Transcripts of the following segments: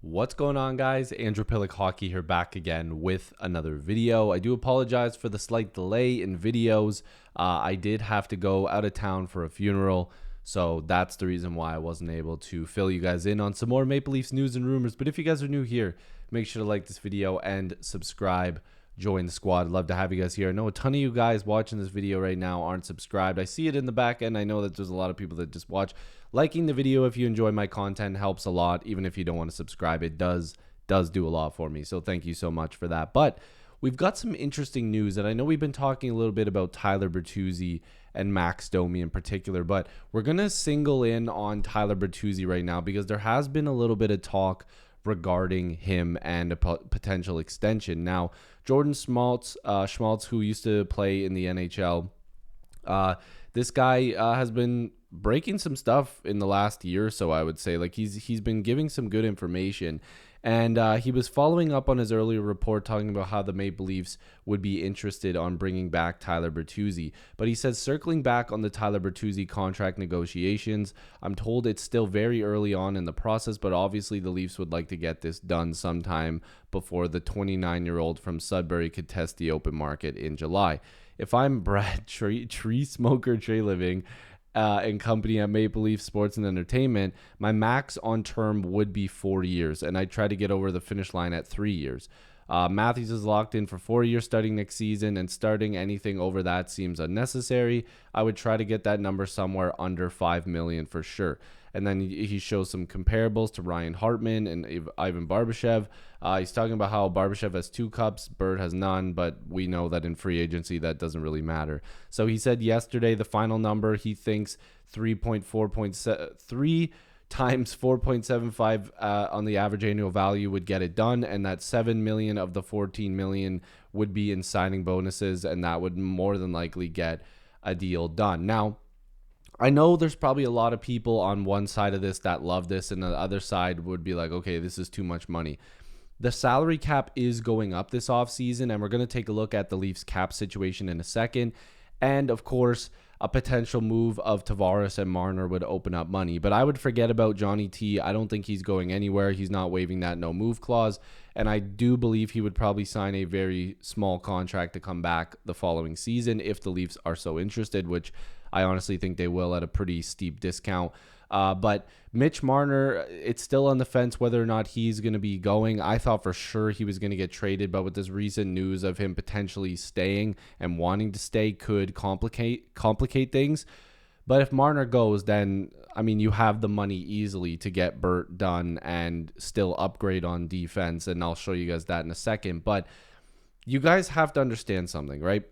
What's going on, guys? Andrew Piluk Hockey here, back again with another video. I do apologize for the slight delay in videos. I did have to go out of town for a funeral, so that's the reason why I wasn't able to fill you guys in on some more Maple Leafs news and rumors. But if you guys are new here, make sure to like this video and subscribe. Join the squad. Love to have you guys here. I know a ton of you guys watching this video right now aren't subscribed. I see it in the back end. I know that there's a lot of people that just watch. Liking the video if you enjoy my content helps a lot. Even if you don't want to subscribe, it does do a lot for me. So thank you so much for that. But we've got some interesting news, and I know we've been talking a little bit about Tyler Bertuzzi and Max Domi in particular, but we're going to single in on Tyler Bertuzzi right now because there has been a little bit of talk regarding him and a potential extension. Now, Jordan Schmaltz, who used to play in the NHL, this guy has been breaking some stuff in the last year or so, I would say. Like, he's been giving some good information. And he was following up on his earlier report talking about how the Maple Leafs would be interested on bringing back Tyler Bertuzzi. But he says, circling back on the Tyler Bertuzzi contract negotiations, I'm told it's still very early on in the process, but obviously the Leafs would like to get this done sometime before the 29-year-old from Sudbury could test the open market in July. If I'm Brad Tree Smoker Tree Living and company at Maple Leaf Sports and Entertainment, my max on term would be 4 years, and I try to get over the finish line at 3 years. Matthews is locked in for 4 years starting next season, and starting anything over that seems unnecessary. I would try to get that number somewhere under $5 million for sure. And then he shows some comparables to Ryan Hartman and Ivan Barbashev. He's talking about how Barbashev has 2 cups, Bird has none, but we know that in free agency that doesn't really matter. So he said yesterday the final number he thinks 3 times 4.75 on the average annual value would get it done, and that $7 million of the $14 million would be in signing bonuses, and that would more than likely get a deal done. Now, I know there's probably a lot of people on one side of this that love this, and the other side would be like, okay, this is too much money. The salary cap is going up this offseason, and we're going to take a look at the Leafs cap situation in a second. And, of course, a potential move of Tavares and Marner would open up money. But I would forget about Johnny T. I don't think he's going anywhere. He's not waiving that no-move clause. And I do believe he would probably sign a very small contract to come back the following season if the Leafs are so interested, which I honestly think they will at a pretty steep discount. But Mitch Marner, it's still on the fence whether or not he's going to be going. I thought for sure he was going to get traded, but with this recent news of him potentially staying and wanting to stay could complicate things. But if Marner goes, then, I mean, you have the money easily to get Bert done and still upgrade on defense, and I'll show you guys that in a second. But you guys have to understand something, right?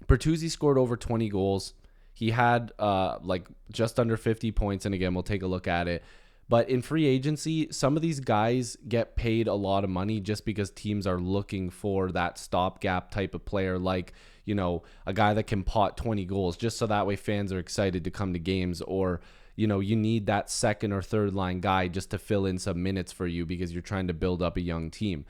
Bertuzzi scored over 20 goals. He had like just under 50 points, and again, we'll take a look at it. But in free agency, some of these guys get paid a lot of money just because teams are looking for that stopgap type of player, like, you know, a guy that can pot 20 goals, just so that way fans are excited to come to games, or, you know, you need that second or third line guy just to fill in some minutes for you because you're trying to build up a young team.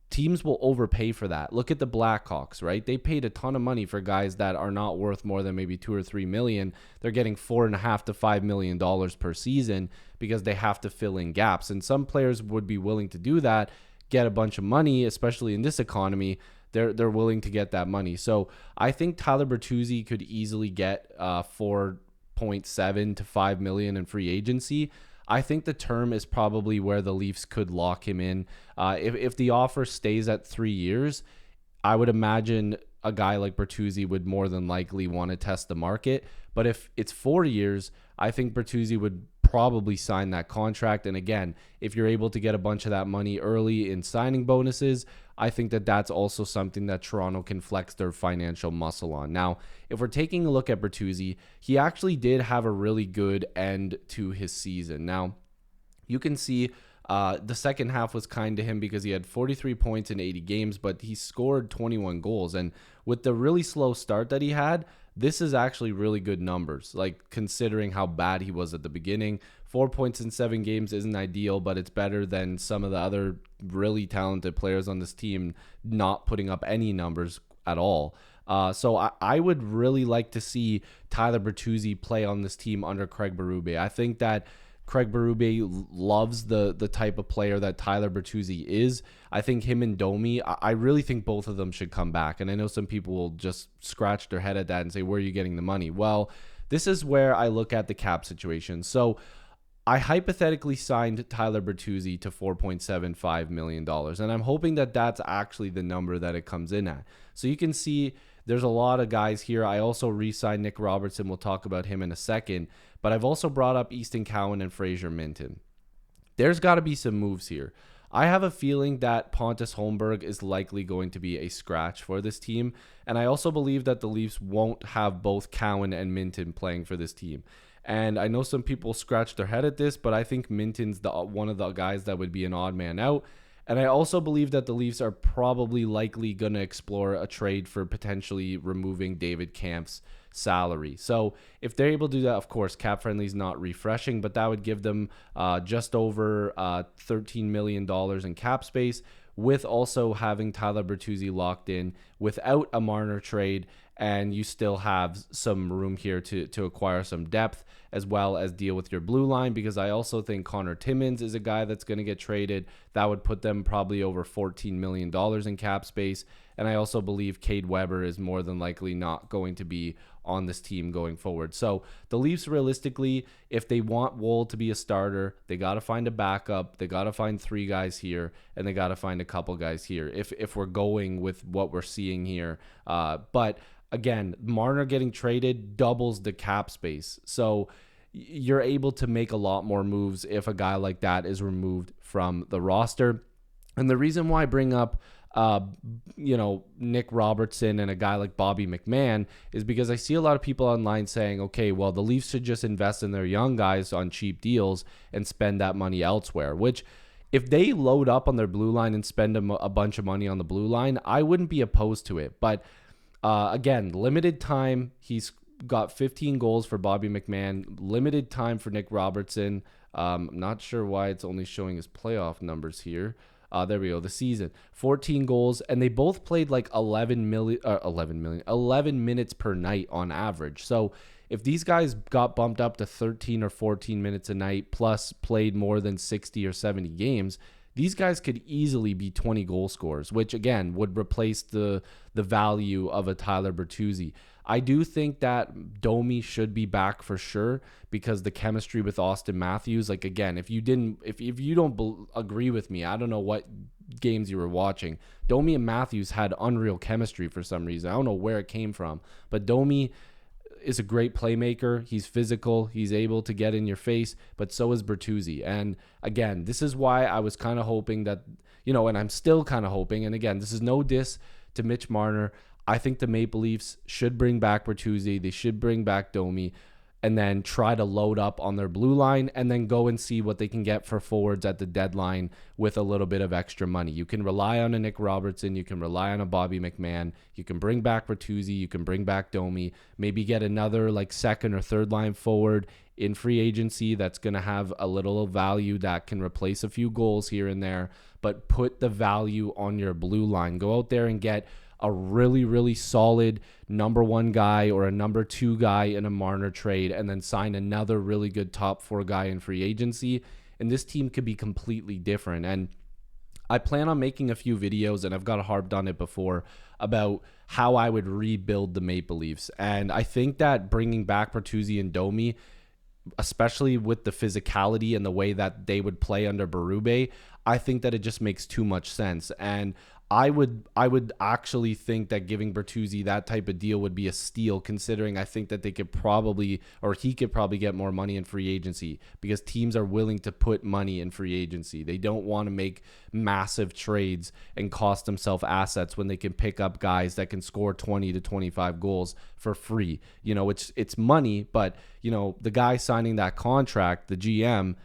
Teams will overpay for that. Look at the Blackhawks, right? They paid a ton of money for guys that are not worth more than maybe $2 or $3 million. They're getting $4.5 to $5 million per season because they have to fill in gaps. And some players would be willing to do that, get a bunch of money, especially in this economy. They're willing to get that money. So I think Tyler Bertuzzi could easily get 4.7 to $5 million in free agency. I think the term is probably where the Leafs could lock him in. If the offer stays at 3 years, I would imagine a guy like Bertuzzi would more than likely want to test the market. But if it's 4 years, I think Bertuzzi would probably sign that contract. And again, if you're able to get a bunch of that money early in signing bonuses, I think that that's also something that Toronto can flex their financial muscle on. Now, if we're taking a look at Bertuzzi, he actually did have a really good end to his season. Now, you can see the second half was kind to him because he had 43 points in 80 games, but he scored 21 goals. And with the really slow start that he had, this is actually really good numbers, like considering how bad he was at the beginning. 4 points in 7 games isn't ideal, but it's better than some of the other really talented players on this team not putting up any numbers at all. So I would really like to see Tyler Bertuzzi play on this team under Craig Berube. I think that Craig Berube loves the type of player that Tyler Bertuzzi is. I think him and Domi, I really think both of them should come back. And I know some people will just scratch their head at that and say, where are you getting the money? Well, this is where I look at the cap situation. So I hypothetically signed Tyler Bertuzzi to $4.75 million. And I'm hoping that that's actually the number that it comes in at. So you can see there's a lot of guys here. I also re-signed Nick Robertson. We'll talk about him in a second. But I've also brought up Easton Cowan and Fraser Minton. There's got to be some moves here. I have a feeling that Pontus Holmberg is likely going to be a scratch for this team. And I also believe that the Leafs won't have both Cowan and Minton playing for this team. And I know some people scratch their head at this, but I think Minton's one of the guys that would be an odd man out. And I also believe that the Leafs are probably likely going to explore a trade for potentially removing David Kampf's salary. So if they're able to do that, of course, cap friendly is not refreshing, but that would give them just over $13 million in cap space, with also having Tyler Bertuzzi locked in without a Marner trade. And you still have some room here to acquire some depth as well as deal with your blue line, because I also think Connor Timmins is a guy that's going to get traded. That would put them probably over $14 million in cap space. And I also believe Cade Weber is more than likely not going to be on this team going forward. So the Leafs, realistically, if they want Woll to be a starter, they got to find a backup. They got to find 3 guys here, and they got to find a couple guys here if we're going with what we're seeing here. But again, Marner getting traded doubles the cap space. So you're able to make a lot more moves if a guy like that is removed from the roster. And the reason why I bring up Nick Robertson and a guy like Bobby McMahon is because I see a lot of people online saying, okay, well, the Leafs should just invest in their young guys on cheap deals and spend that money elsewhere, which if they load up on their blue line and spend a bunch of money on the blue line, I wouldn't be opposed to it. But again, limited time. He's got 15 goals for Bobby McMahon. Limited time for Nick Robertson. I'm not sure why it's only showing his playoff numbers here. There we go. The season, 14 goals, and they both played like 11 minutes per night on average. So if these guys got bumped up to 13 or 14 minutes a night, plus played more than 60 or 70 games, these guys could easily be 20 goal scorers, which again would replace the value of a Tyler Bertuzzi. I do think that Domi should be back for sure, because the chemistry with Austin Matthews, like again, if you don't agree with me, I don't know what games you were watching. Domi and Matthews had unreal chemistry for some reason. I don't know where it came from, but Domi is a great playmaker. He's physical. He's able to get in your face, but so is Bertuzzi. And again, this is why I was kind of hoping that, and I'm still kind of hoping, and again, this is no diss to Mitch Marner. I think the Maple Leafs should bring back Bertuzzi. They should bring back Domi, and then try to load up on their blue line, and then go and see what they can get for forwards at the deadline with a little bit of extra money. You can rely on a Nick Robertson. You can rely on a Bobby McMahon. You can bring back Bertuzzi. You can bring back Domi. Maybe get another like second or third line forward in free agency that's going to have a little value that can replace a few goals here and there, but put the value on your blue line. Go out there and get a really, really solid number 1 guy or a number 2 guy in a Marner trade, and then sign another really good top 4 guy in free agency. And this team could be completely different. And I plan on making a few videos, and I've got harped on it before, about how I would rebuild the Maple Leafs. And I think that bringing back Bertuzzi and Domi, especially with the physicality and the way that they would play under Berube, I think that it just makes too much sense. And I would actually think that giving Bertuzzi that type of deal would be a steal, considering I think that he could probably get more money in free agency, because teams are willing to put money in free agency. They don't want to make massive trades and cost themselves assets when they can pick up guys that can score 20 to 25 goals for free. It's money, but the guy signing that contract, the GM,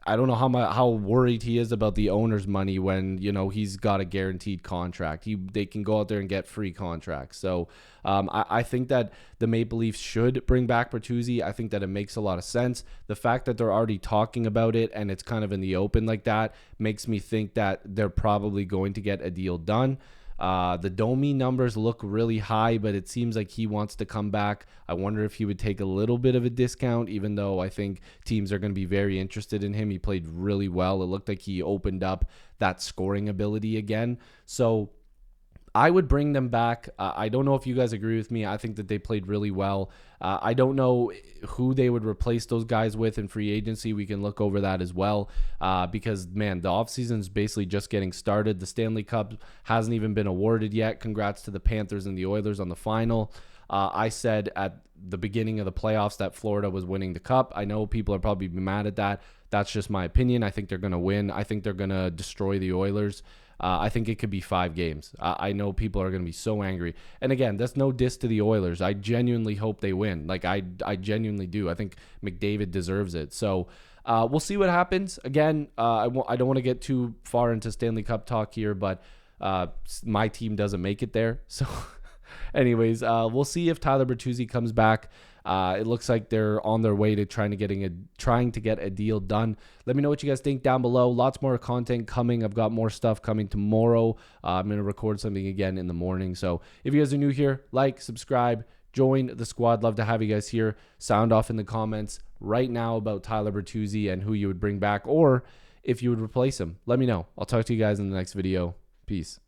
I don't know how worried he is about the owner's money when, he's got a guaranteed contract. They can go out there and get free contracts. So I think that the Maple Leafs should bring back Bertuzzi. I think that it makes a lot of sense. The fact that they're already talking about it and it's kind of in the open like that makes me think that they're probably going to get a deal done. The Domi numbers look really high, but it seems like he wants to come back. I wonder if he would take a little bit of a discount, even though I think teams are going to be very interested in him. He played really well. It looked like he opened up that scoring ability again. So I would bring them back. I don't know if you guys agree with me. I think that they played really well. I don't know who they would replace those guys with in free agency. We can look over that as well because, man, the offseason is basically just getting started. The Stanley Cup hasn't even been awarded yet. Congrats to the Panthers and the Oilers on the final. I said at the beginning of the playoffs that Florida was winning the cup. I know people are probably mad at that. That's just my opinion. I think they're going to win. I think they're going to destroy the Oilers. I think it could be 5 games. I know people are going to be so angry. And again, that's no diss to the Oilers. I genuinely hope they win. Like, I genuinely do. I think McDavid deserves it. So we'll see what happens. Again, I don't want to get too far into Stanley Cup talk here, but my team doesn't make it there. So anyways, we'll see if Tyler Bertuzzi comes back. It looks like they're on their way to trying to get a deal done. Let me know what you guys think down below. Lots more content coming. I've got more stuff coming tomorrow. I'm going to record something again in the morning. So if you guys are new here, like, subscribe, join the squad. Love to have you guys here. Sound off in the comments right now about Tyler Bertuzzi and who you would bring back, or if you would replace him. Let me know. I'll talk to you guys in the next video. Peace.